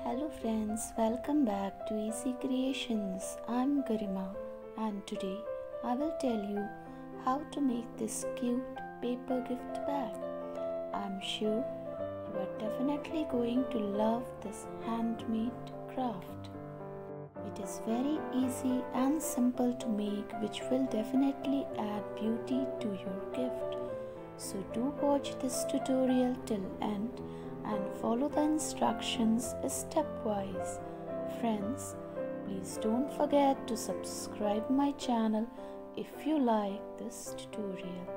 Hello friends, welcome back to Easy Creations. I'm Garima and today I will tell you how to make this cute paper gift bag. I'm sure you are definitely going to love this handmade craft. It is very easy and simple to make, which will definitely add beauty to your gift. So do watch this tutorial till end and follow the instructions stepwise. Friends, please don't forget to subscribe my channel if you like this tutorial.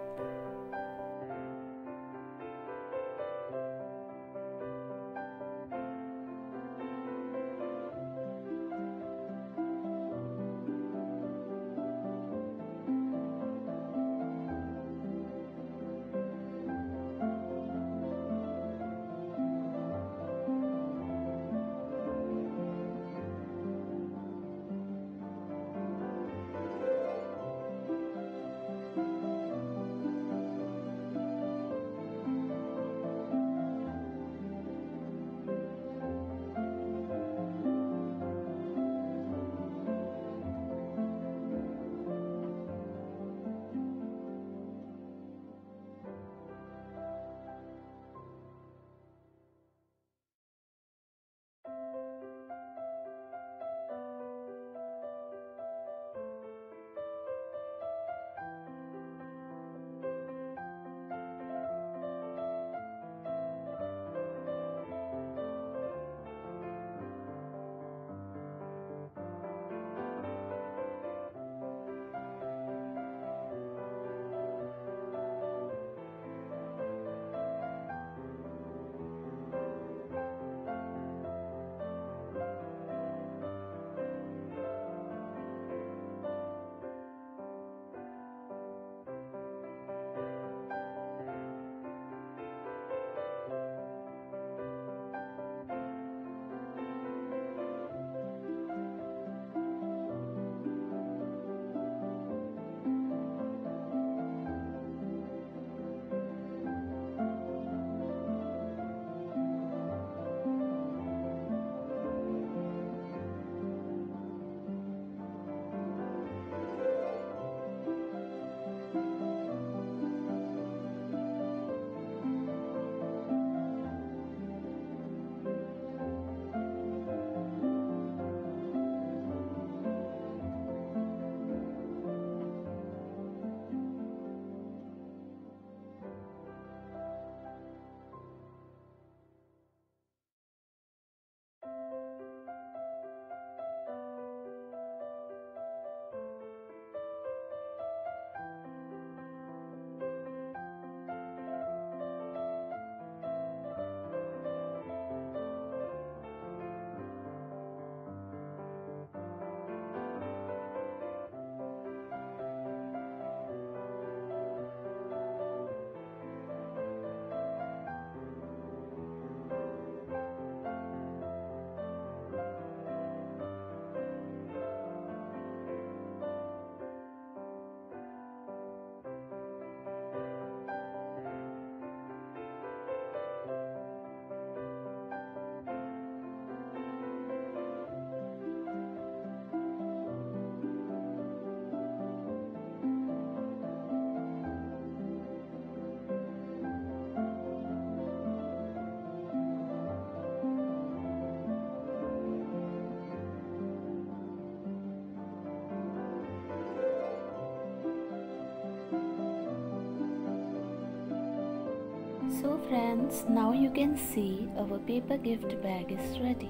So friends, now you can see our paper gift bag is ready.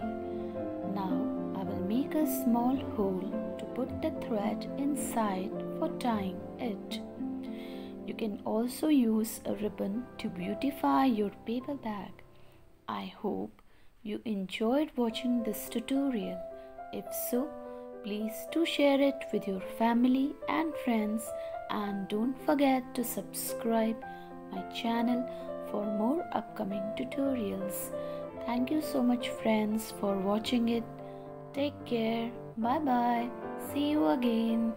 Now I will make a small hole to put the thread inside for tying it. You can also use a ribbon to beautify your paper bag. I hope you enjoyed watching this tutorial. If so, please do share it with your family and friends, and don't forget to subscribe my channel for more upcoming tutorials. Thank you so much friends for watching it. Take care. Bye bye. See you again.